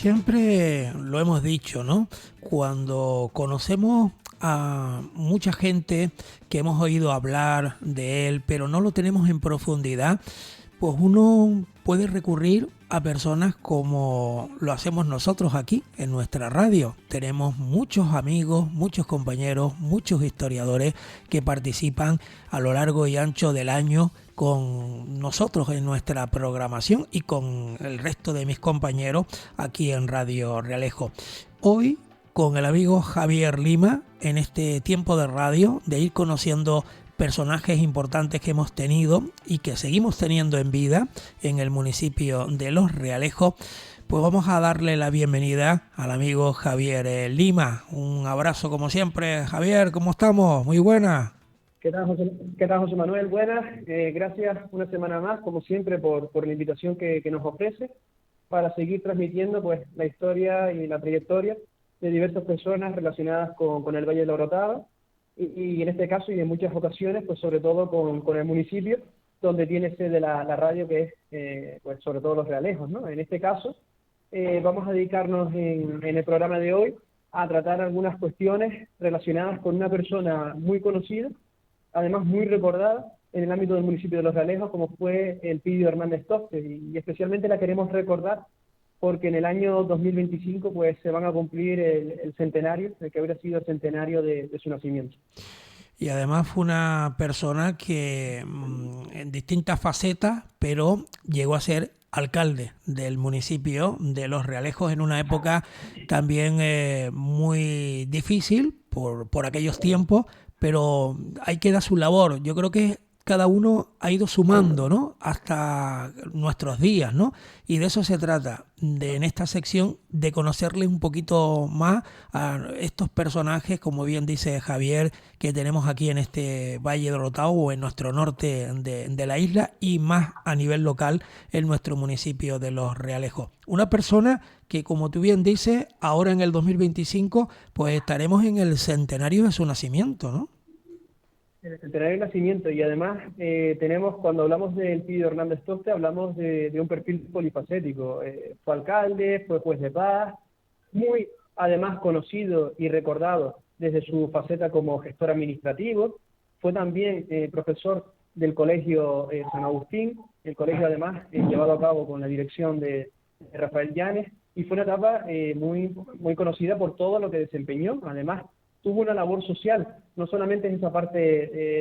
Siempre lo hemos dicho, ¿no? Cuando conocemos a mucha gente que hemos oído hablar de él, pero no lo tenemos en profundidad, pues uno puede recurrir a personas como lo hacemos nosotros aquí en nuestra radio. Tenemos muchos amigos, muchos compañeros, muchos historiadores que participan a lo largo y ancho del año con nosotros en nuestra programación y con el resto de mis compañeros aquí en Radio Realejo. Hoy con el amigo Javier Lima, en este tiempo de radio, de ir conociendo personajes importantes que hemos tenido y que seguimos teniendo en vida en el municipio de Los Realejos, pues vamos a darle la bienvenida al amigo Javier Lima. Un abrazo como siempre. Javier, ¿cómo estamos? Muy buenas. ¿Qué tal, José Manuel? Buenas. Gracias una semana más, como siempre, por la invitación que nos ofrece para seguir transmitiendo pues la historia y la trayectoria de diversas personas relacionadas con el Valle de la Orotava y en este caso y en muchas ocasiones, pues sobre todo con el municipio donde tiene sede la radio, que es pues sobre todo Los Realejos, ¿no? En este caso vamos a dedicarnos en el programa de hoy a tratar algunas cuestiones relacionadas con una persona muy conocida, además muy recordada en el ámbito del municipio de Los Realejos, como fue Elpidio Hernández Tostes, y especialmente la queremos recordar porque en el año 2025 pues se van a cumplir el centenario, el que habría sido el centenario de su nacimiento. Y además fue una persona que en distintas facetas, pero llegó a ser alcalde del municipio de Los Realejos en una época también muy difícil por aquellos tiempos, pero ahí queda su labor. Yo creo que cada uno ha ido sumando, ¿no? Hasta nuestros días, ¿no? Y de eso se trata, en esta sección, de conocerle un poquito más a estos personajes, como bien dice Javier, que tenemos aquí en este Valle de Orotava o en nuestro norte de la isla y más a nivel local en nuestro municipio de Los Realejos. Una persona que, como tú bien dices, ahora en el 2025, pues estaremos en el centenario de su nacimiento, ¿no? El centenario de nacimiento, y además tenemos, cuando hablamos de Elpidio Hernández Tostes, hablamos de un perfil polifacético. Fue alcalde, fue juez de paz, muy además conocido y recordado desde su faceta como gestor administrativo. Fue también profesor del colegio San Agustín, el colegio además llevado a cabo con la dirección de Rafael Llanes, y fue una etapa muy conocida por todo lo que desempeñó. Además, tuvo una labor social, no solamente en esa parte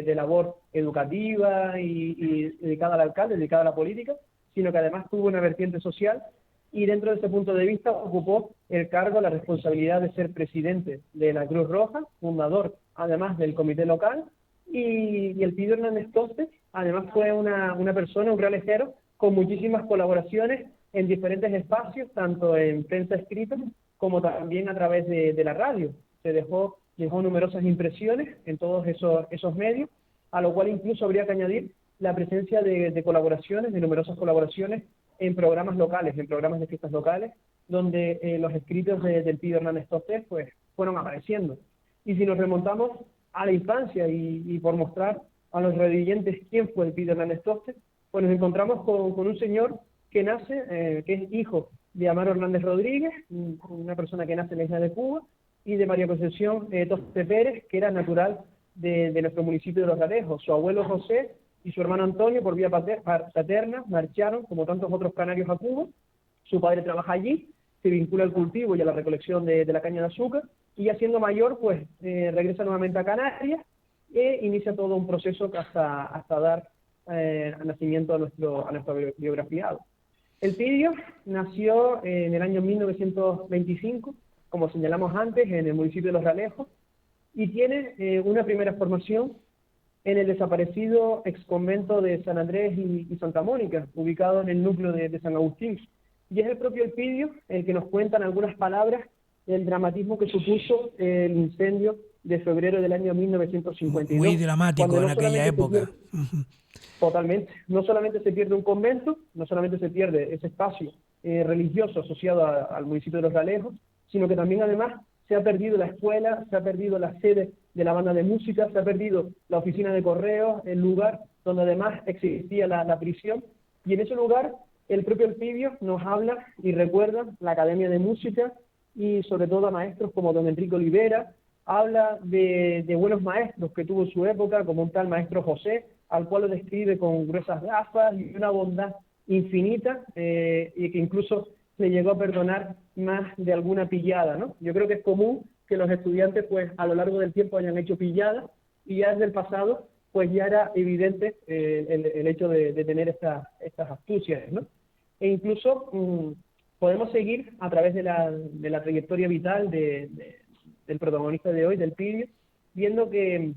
de labor educativa y dedicada al alcalde, dedicada a la política, sino que además tuvo una vertiente social y dentro de ese punto de vista ocupó el cargo, la responsabilidad de ser presidente de la Cruz Roja, fundador además del comité local, y Elpidio Hernández Tostes además fue una persona, un realejero, con muchísimas colaboraciones en diferentes espacios, tanto en prensa escrita como también a través de la radio. Se dejó numerosas impresiones en todos esos medios, a lo cual incluso habría que añadir la presencia de colaboraciones, de numerosas colaboraciones en programas locales, en programas de fiestas locales, donde los escritos de Elpidio Hernández Tostes pues, fueron apareciendo. Y si nos remontamos a la infancia y por mostrar a los radioyentes quién fue Elpidio Hernández Tostes, pues nos encontramos con un señor que nace, que es hijo de Amaro Hernández Rodríguez, una persona que nace en la isla de Cuba, y de María Concepción Toste Pérez, que era natural de nuestro municipio de Los Realejos. Su abuelo José y su hermano Antonio, por vía paterna, marcharon, como tantos otros canarios, a Cuba. Su padre trabaja allí, se vincula al cultivo y a la recolección de la caña de azúcar, y ya siendo mayor, pues regresa nuevamente a Canarias e inicia todo un proceso hasta dar nacimiento a nuestro biografiado. Elpidio nació en el año 1925, como señalamos antes, en el municipio de Los Realejos, y tiene una primera formación en el desaparecido exconvento de San Andrés y Santa Mónica, ubicado en el núcleo de San Agustín. Y es el propio Elpidio el que nos cuenta en algunas palabras el dramatismo que supuso el incendio de febrero del año 1952. Muy dramático en aquella época. Totalmente. No solamente se pierde un convento, no solamente se pierde ese espacio religioso asociado al municipio de Los Realejos, sino que también además se ha perdido la escuela, se ha perdido la sede de la banda de música, se ha perdido la oficina de correos, el lugar donde además existía la prisión, y en ese lugar El propio Elpidio nos habla y recuerda la Academia de Música y sobre todo a maestros como don Enrique Olivera. Habla de buenos maestros que tuvo en su época, como un tal maestro José, al cual lo describe con gruesas gafas y una bondad infinita, y que incluso le llegó a perdonar más de alguna pillada, ¿no? Yo creo que es común que los estudiantes, pues, a lo largo del tiempo hayan hecho pilladas, y ya desde el pasado, pues ya era evidente el hecho de tener estas astucias, ¿no? E incluso podemos seguir a través de la trayectoria vital del protagonista de hoy, del Elpidio, viendo que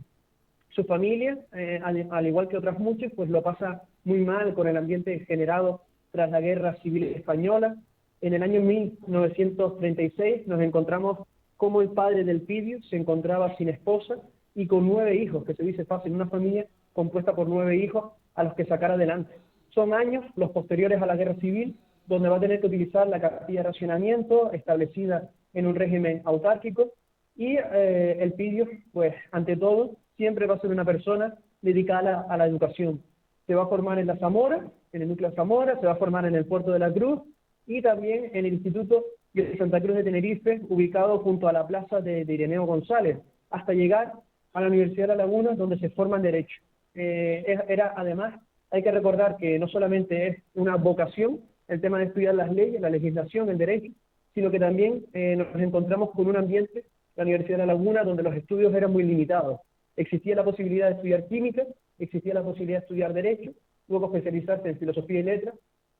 su familia, al igual que otras muchas, pues lo pasa muy mal con el ambiente generado tras la Guerra Civil Española. En el año 1936 nos encontramos como el padre del Elpidio se encontraba sin esposa y con 9 hijos, que se dice fácil, una familia compuesta por 9 hijos a los que sacar adelante. Son años, los posteriores a la Guerra Civil, donde va a tener que utilizar la capilla de racionamiento establecida en un régimen autárquico, y Elpidio, pues ante todo, siempre va a ser una persona dedicada a la educación. Se va a formar en la Zamora, en el núcleo de Zamora, se va a formar en el Puerto de la Cruz y también en el Instituto de Santa Cruz de Tenerife, ubicado junto a la plaza de Ireneo González, hasta llegar a la Universidad de La Laguna, donde se forma en Derecho. Además, hay que recordar que no solamente es una vocación el tema de estudiar las leyes, la legislación, el derecho, sino que también nos encontramos con un ambiente, la Universidad de La Laguna, donde los estudios eran muy limitados. Existía la posibilidad de estudiar química, existía la posibilidad de estudiar derecho, luego especializarse en filosofía y letras,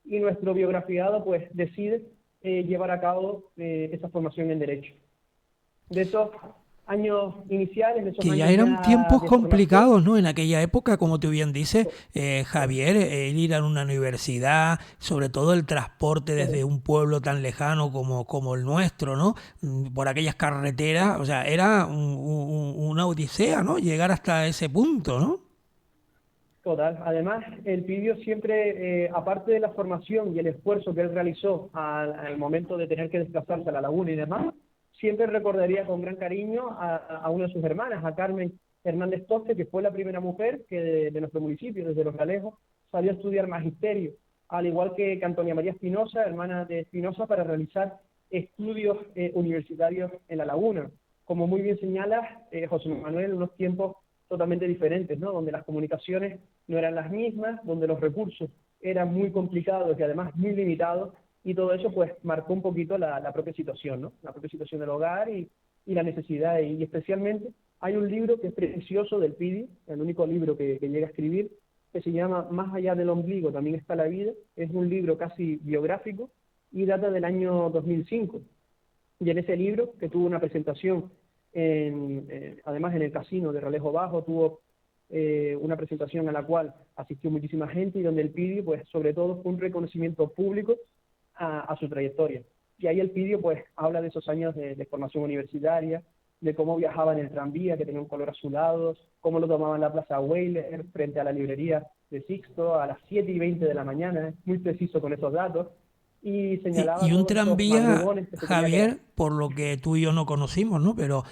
y nuestro biografiado pues decide llevar a cabo esa formación en derecho. De esos años iniciales, de esos Que ya años eran ya tiempos de formación, complicados, ¿no? En aquella época, como tú bien dices, Javier, ir a una universidad, sobre todo el transporte desde un pueblo tan lejano como el nuestro, ¿no? Por aquellas carreteras, o sea, era una odisea, ¿no? Llegar hasta ese punto, ¿no? total. Además, Elpidio siempre, aparte de la formación y el esfuerzo que él realizó al momento de tener que desplazarse a La Laguna y demás, siempre recordaría con gran cariño a una de sus hermanas, a Carmen Hernández Toste, que fue la primera mujer que de nuestro municipio, desde Los Galejos, salió a estudiar magisterio, al igual que Antonia María Espinosa, hermana de Espinosa, para realizar estudios universitarios en La Laguna. Como muy bien señala José Manuel, unos tiempos totalmente diferentes, ¿no? Donde las comunicaciones no eran las mismas, donde los recursos eran muy complicados y además muy limitados, y todo eso pues marcó un poquito la propia situación, ¿no? La propia situación del hogar y la necesidad, y especialmente hay un libro que es precioso del Elpidio, el único libro que llega a escribir, que se llama Más allá del ombligo también está la vida. Es un libro casi biográfico y data del año 2005. Y en ese libro, que tuvo una presentación, además en el casino de Ralejo Bajo, tuvo una presentación a la cual asistió muchísima gente, y donde Elpidio, pues sobre todo, fue un reconocimiento público a su trayectoria. Y ahí Elpidio pues habla de esos años de formación universitaria, de cómo viajaba en el tranvía, que tenía un color azulado, cómo lo tomaba en la Plaza Weiler, frente a la librería de Sixto, a las 7:20 de la mañana, muy preciso con esos datos, y señalaba Y un todos esos tranvía, madrugones que se tenía que... Javier, por lo que tú y yo no conocimos, ¿no? Pero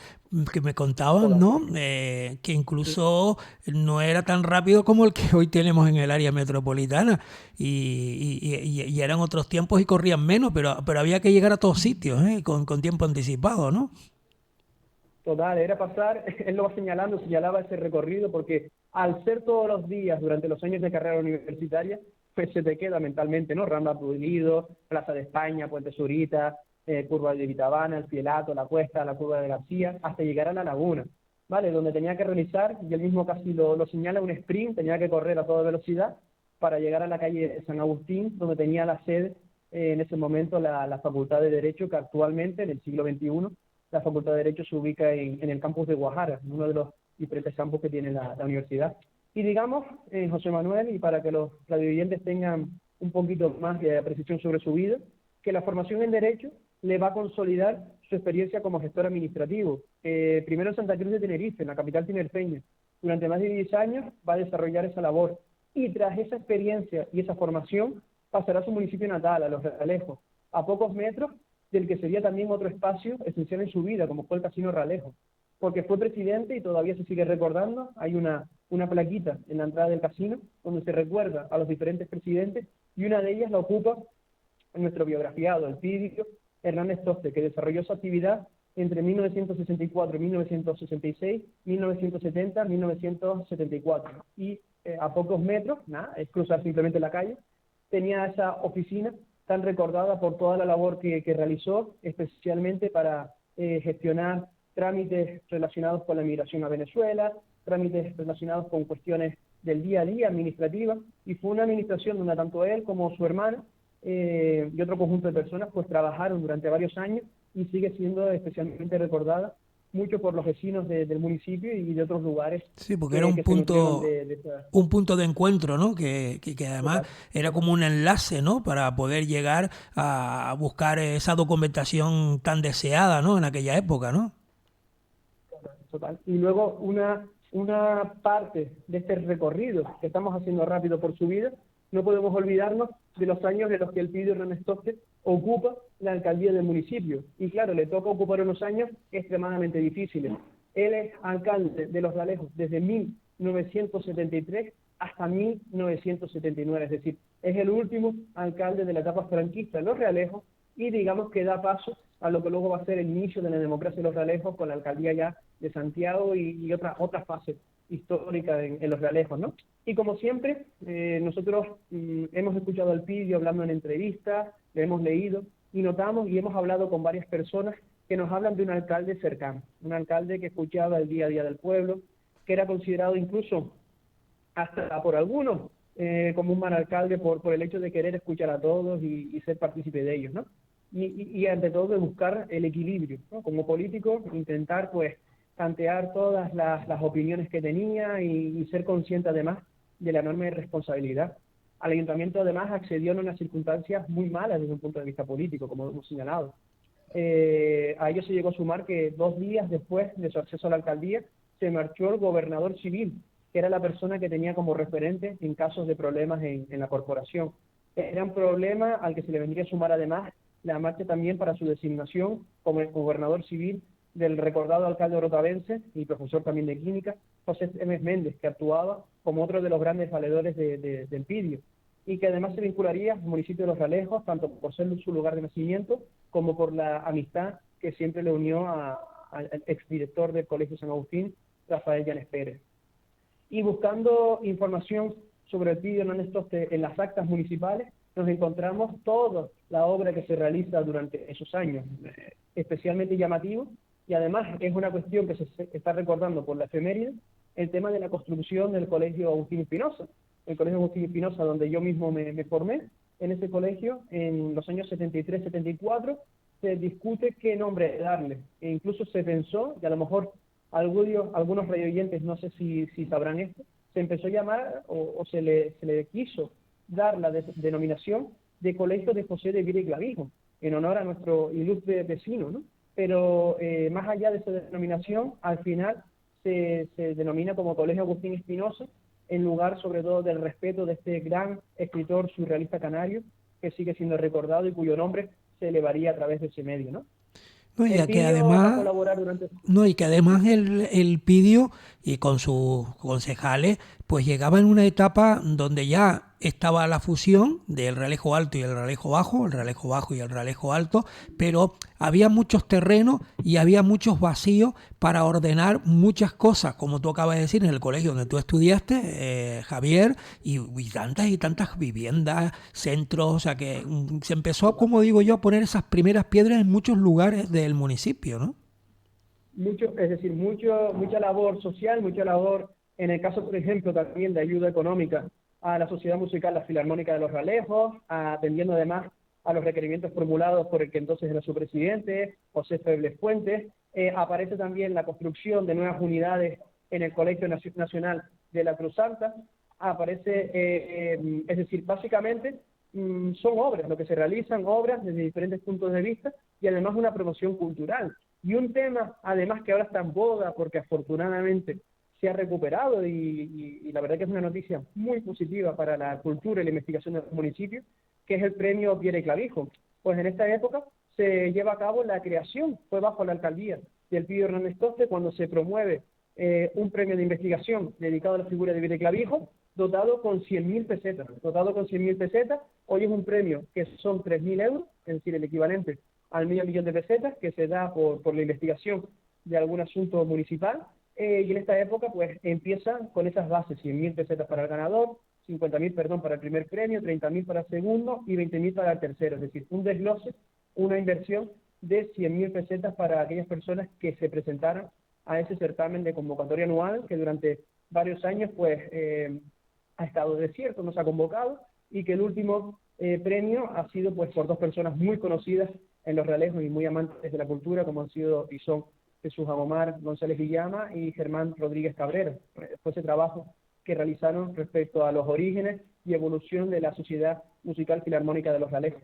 que me contaban, Todas. ¿no? Que incluso no era tan rápido como el que hoy tenemos en el área metropolitana. Y eran otros tiempos y corrían menos, pero había que llegar a todos sitios, ¿eh? Con tiempo anticipado, ¿no? Total, era pasar, él lo va señalando, señalaba ese recorrido, porque al ser todos los días durante los años de carrera universitaria, pues se te queda mentalmente, ¿no? Rambla Pulido, Plaza de España, Puente Zurita, Curva de Vitabana, el Fielato, la Cuesta, la Curva de García, hasta llegar a La Laguna, ¿vale? Donde tenía que realizar, y él mismo casi lo señala, un sprint, tenía que correr a toda velocidad para llegar a la calle San Agustín, donde tenía la sede en ese momento la Facultad de Derecho, que actualmente, en el siglo XXI, la Facultad de Derecho se ubica en el campus de Guajara, uno de los diferentes campus que tiene la universidad. Y digamos, José Manuel, y para que los radioyentes tengan un poquito más de precisión sobre su vida, que la formación en Derecho le va a consolidar su experiencia como gestor administrativo. Primero en Santa Cruz de Tenerife, en la capital tinerfeña. Durante más de 10 años va a desarrollar esa labor. Y tras esa experiencia y esa formación, pasará a su municipio natal, a Los Realejos, a pocos metros del que sería también otro espacio esencial en su vida, como fue el Casino Ralejo. porque fue presidente y todavía se sigue recordando. Hay una plaquita en la entrada del casino donde se recuerda a los diferentes presidentes, y una de ellas la ocupa nuestro biografiado, Elpidio Hernández Toste, que desarrolló su actividad entre 1964, 1966, 1970, 1974. Y a pocos metros, nada, es cruzar simplemente la calle, tenía esa oficina tan recordada por toda la labor que realizó, especialmente para gestionar trámites relacionados con la migración a Venezuela, trámites relacionados con cuestiones del día a día administrativas, y fue una administración donde tanto él como su hermana y otro conjunto de personas pues trabajaron durante varios años, y sigue siendo especialmente recordada mucho por los vecinos del municipio y de otros lugares Sí, porque era que se nutrieron de esa... un punto de encuentro, ¿no? Que además Total, era total. como un enlace, ¿no? Para poder llegar a buscar esa documentación tan deseada, ¿no? En aquella época, ¿no? Total. Y luego una parte de este recorrido que estamos haciendo rápido por su vida, no podemos olvidarnos de los años en los que Elpidio Hernández Toste ocupa la alcaldía del municipio. Y claro, le toca ocupar unos años extremadamente difíciles. Él es alcalde de Los Realejos desde 1973 hasta 1979, es decir, es el último alcalde de la etapa franquista en Los Realejos, y digamos que da paso a lo que luego va a ser el inicio de la democracia de Los Realejos con la alcaldía ya de Santiago y otra fase histórica en Los Realejos, ¿no? Y como siempre, nosotros hemos escuchado al Elpidio hablando en entrevistas, le hemos leído y notamos y hemos hablado con varias personas que nos hablan de un alcalde cercano, un alcalde que escuchaba el día a día del pueblo, que era considerado incluso hasta por algunos como un mal alcalde por el hecho de querer escuchar a todos y ser partícipe de ellos, ¿no? Y ante todo de buscar el equilibrio, ¿no? Como político, intentar pues tantear todas las opiniones que tenía y ser consciente además de la enorme responsabilidad. Al ayuntamiento además accedió en unas circunstancias muy malas desde un punto de vista político, como hemos señalado. A ello se llegó a sumar que 2 días después de su acceso a la alcaldía se marchó el gobernador civil, que era la persona que tenía como referente en casos de problemas en la corporación. Era un problema al que se le vendría a sumar además la marcha también para su designación como el gobernador civil del recordado alcalde rotavense y profesor también de química, José M. Méndez, que actuaba como otro de los grandes valedores del Elpidio, y que además se vincularía al municipio de Los Realejos, tanto por ser su lugar de nacimiento, como por la amistad que siempre le unió al exdirector del Colegio San Agustín, Rafael Llanes Pérez. Y buscando información sobre Elpidio Hernández Toste en las actas municipales, nos encontramos toda la obra que se realiza durante esos años, especialmente llamativo, y además es una cuestión que se está recordando por la efeméride, el tema de la construcción del Colegio Agustín Espinosa. El Colegio Agustín Espinosa, donde yo mismo me formé, en ese colegio, en los años 73-74, se discute qué nombre darle. E incluso se pensó, y a lo mejor algunos radioyentes no sé si sabrán esto, se empezó a llamar o se le quiso dar la denominación de Colegio de José de Vira y Clavijo, en honor a nuestro ilustre vecino, ¿no? Pero más allá de esa denominación, al final se denomina como Colegio Agustín Espinosa, en lugar sobre todo del respeto de este gran escritor surrealista canario, que sigue siendo recordado y cuyo nombre se elevaría a través de ese medio, ¿no? No, y que Elpidio va a además colaborar durante... No, y que además el Pidio y con sus concejales, pues llegaba en una etapa donde ya estaba la fusión del Realejo Alto y el Realejo Bajo, el Realejo Bajo y el Realejo Alto, pero había muchos terrenos y había muchos vacíos para ordenar muchas cosas, como tú acabas de decir, en el colegio donde tú estudiaste, Javier, y tantas viviendas, centros, o sea que se empezó, como digo yo, a poner esas primeras piedras en muchos lugares del municipio, ¿no? Es decir, mucha labor social, mucha labor, en el caso, por ejemplo, también de ayuda económica a la Sociedad Musical La Filarmónica de Los Realejos, atendiendo además a los requerimientos formulados por el que entonces era su presidente, José Febles Fuentes. Aparece también la construcción de nuevas unidades en el Colegio Nacional de la Cruz Santa. Es decir, básicamente son obras, lo que se realizan, obras desde diferentes puntos de vista, y además una promoción cultural. Y un tema, además, que ahora está en boga, porque afortunadamente se ha recuperado, y la verdad que es una noticia muy positiva para la cultura y la investigación del municipio, que es el premio Viera y Clavijo. Pues en esta época se lleva a cabo la creación, fue bajo la alcaldía del Pidio Hernández Toste cuando se promueve un premio de investigación dedicado a la figura de Viete Clavijo, dotado con 100.000 pesetas. Dotado con 100.000 pesetas, hoy es un premio que son 3.000 euros, es decir, el equivalente al medio millón de pesetas, que se da por la investigación de algún asunto municipal. Y en esta época, pues, empieza con esas bases: 100.000 pesetas para el ganador, 50.000, perdón, para el primer premio, 30.000 para el segundo y 20.000 para el tercero. Es decir, un desglose, una inversión de 100.000 pesetas para aquellas personas que se presentaran a ese certamen de convocatoria anual que durante varios años, pues, ha estado desierto, no se ha convocado, y que el último premio ha sido, pues, por dos personas muy conocidas en Los Realejos y muy amantes de la cultura, como han sido y son Jesús Agomar González Villama y Germán Rodríguez Cabrera. Fue ese trabajo que realizaron respecto a los orígenes y evolución de la Sociedad Musical Filarmónica de Los Realejos.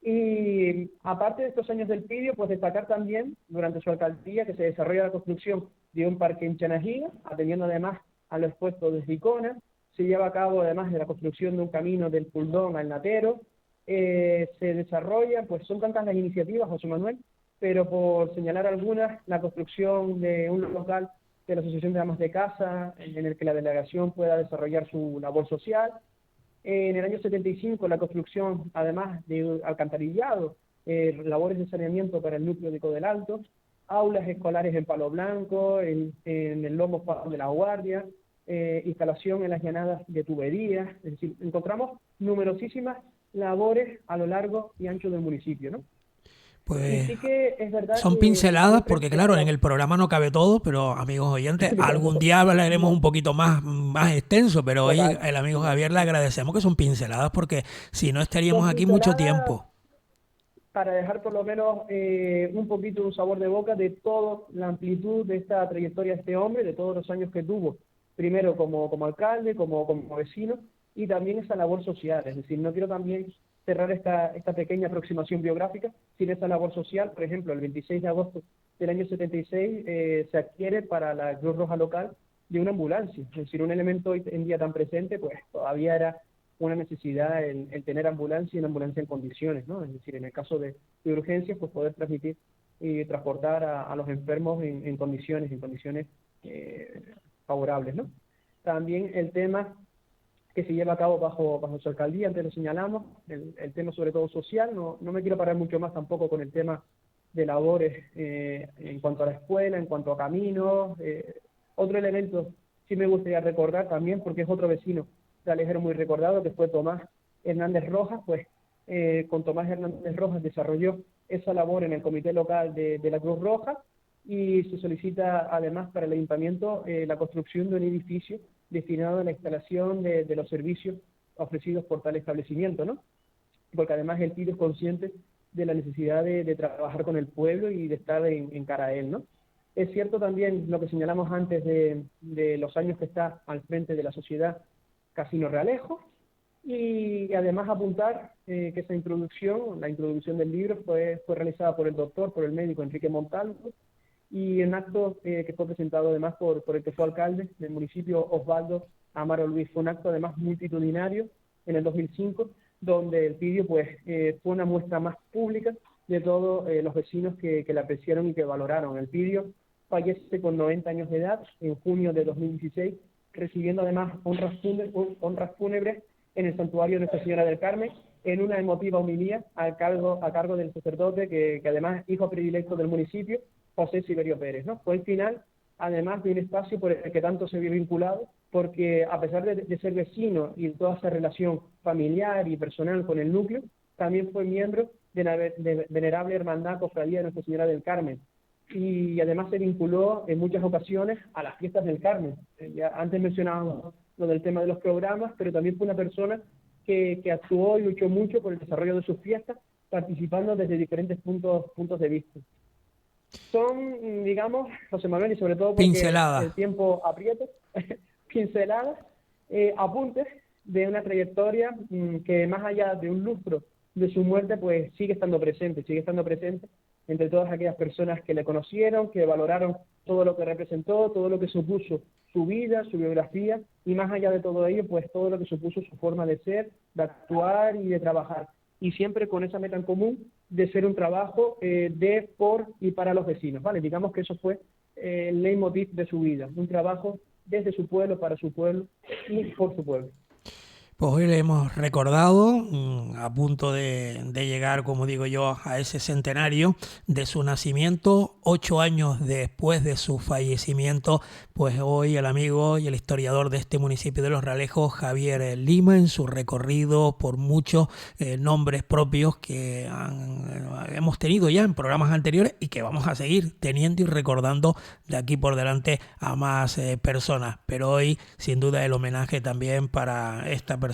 Y aparte de estos años del Pidio, pues destacar también durante su alcaldía que se desarrolla la construcción de un parque en Chanajiga, atendiendo además a lo expuesto desde Icona. Se lleva a cabo además de la construcción de un camino del Puldón al Natero. Se desarrolla, pues son tantas las iniciativas, José Manuel, pero por señalar algunas, la construcción de un local de la Asociación de Amas de Casa, en el que la delegación pueda desarrollar su labor social. En el año 75, la construcción, además de alcantarillado, labores de saneamiento para el núcleo de Codel Alto, aulas escolares en Palo Blanco, en el Lomo de la Guardia, instalación en las llanadas de tuberías. Es decir, encontramos numerosísimas labores a lo largo y ancho del municipio, ¿no? Y Pues sí que es verdad son que pinceladas siempre porque, claro, en el programa no cabe todo, pero amigos oyentes, algún día hablaremos un no, poquito más extenso, pero hoy total, el amigo total. Javier le agradecemos que son pinceladas porque si no estaríamos Son aquí mucho pinceladas tiempo. para dejar por lo menos un poquito un sabor de boca de toda la amplitud de esta trayectoria de este hombre, de todos los años que tuvo, primero como alcalde, como vecino, y también esa labor social. Es decir, no quiero también cerrar esta pequeña aproximación biográfica sin esa labor social. Por ejemplo, el 26 de agosto del año 76 se adquiere para la Cruz Roja local de una ambulancia. Es decir, un elemento hoy en día tan presente, pues todavía era una necesidad el tener ambulancia y una ambulancia en condiciones, ¿no? Es decir, en el caso de urgencias, pues poder transmitir y transportar a los enfermos en condiciones favorables, ¿no? También el tema que se lleva a cabo bajo su alcaldía, antes lo señalamos, el tema sobre todo social. No me quiero parar mucho más tampoco con el tema de labores en cuanto a la escuela, en cuanto a caminos. Otro elemento sí me gustaría recordar también, porque es otro vecino de Alejero muy recordado, que fue Tomás Hernández Rojas. Pues con Tomás Hernández Rojas desarrolló esa labor en el comité local de la Cruz Roja, y se solicita además para el ayuntamiento la construcción de un edificio destinado a la instalación de los servicios ofrecidos por tal establecimiento, ¿no? Porque además el PIDE es consciente de la necesidad de trabajar con el pueblo y de estar en cara a él, ¿no? Es cierto también lo que señalamos antes de los años que está al frente de la sociedad Casino Realejo, y además apuntar que esa introducción, la introducción del libro, fue realizada por el médico Enrique Montalvo, y un acto que fue presentado además por el que fue alcalde del municipio, Osvaldo Amaro Luis. Fue un acto además multitudinario en el 2005, donde el Pidio pues fue una muestra más pública de todos los vecinos que la apreciaron y que valoraron. El Pidio fallece con 90 años de edad en junio de 2016, recibiendo además honras fúnebres en el santuario de Nuestra Señora del Carmen, en una emotiva homilía a cargo del sacerdote que además hijo predilecto del municipio, José Silverio Pérez, ¿no? Fue el final, además, de un espacio por el que tanto se vio vinculado, porque a pesar de ser vecino y toda esa relación familiar y personal con el núcleo, también fue miembro de la venerable hermandad Cofradía de Nuestra Señora del Carmen, y además se vinculó en muchas ocasiones a las fiestas del Carmen. Ya antes mencionábamos lo del tema de los programas, pero también fue una persona que actuó y luchó mucho por el desarrollo de sus fiestas, participando desde diferentes puntos de vista. Son, digamos, José Manuel, y sobre todo porque el Pinceladas. tiempo aprieta, pinceladas, apuntes de una trayectoria que, más allá de un lustro de su muerte, pues sigue estando presente entre todas aquellas personas que le conocieron, que valoraron todo lo que representó, todo lo que supuso su vida, su biografía, y más allá de todo ello, pues todo lo que supuso su forma de ser, de actuar y de trabajar. y siempre con esa meta en común de ser un trabajo de, por y para los vecinos, ¿vale? Digamos que eso fue el leitmotiv de su vida, un trabajo desde su pueblo, para su pueblo y por su pueblo. Pues hoy le hemos recordado, a punto de llegar, como digo yo, a ese centenario de su nacimiento, 8 años después de su fallecimiento, pues hoy el amigo y el historiador de este municipio de Los Realejos, Javier Lima, en su recorrido por muchos nombres propios que hemos tenido ya en programas anteriores y que vamos a seguir teniendo y recordando de aquí por delante a más personas. Pero hoy, sin duda, el homenaje también para esta persona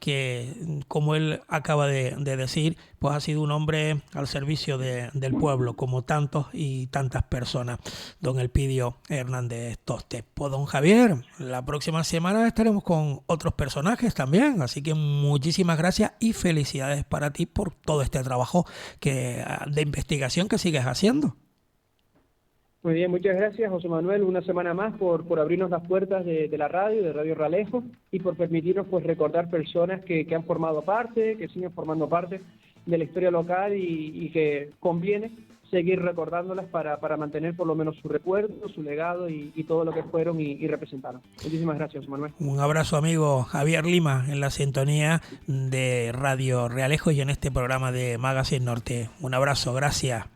que, como él acaba de decir, pues ha sido un hombre al servicio del pueblo, como tantos y tantas personas, don Elpidio Hernández Toste. Pues don Javier, la próxima semana estaremos con otros personajes también, así que muchísimas gracias y felicidades para ti por todo este trabajo de investigación que sigues haciendo. Muy bien, muchas gracias, José Manuel, una semana más por abrirnos las puertas de la radio, de Radio Realejo, y por permitirnos pues recordar personas que han formado parte, que siguen formando parte de la historia local y que conviene seguir recordándolas para mantener por lo menos su recuerdo, su legado y todo lo que fueron y representaron. Muchísimas gracias, José Manuel. Un abrazo, amigo Javier Lima, en la sintonía de Radio Realejo y en este programa de Magazine Norte. Un abrazo, gracias.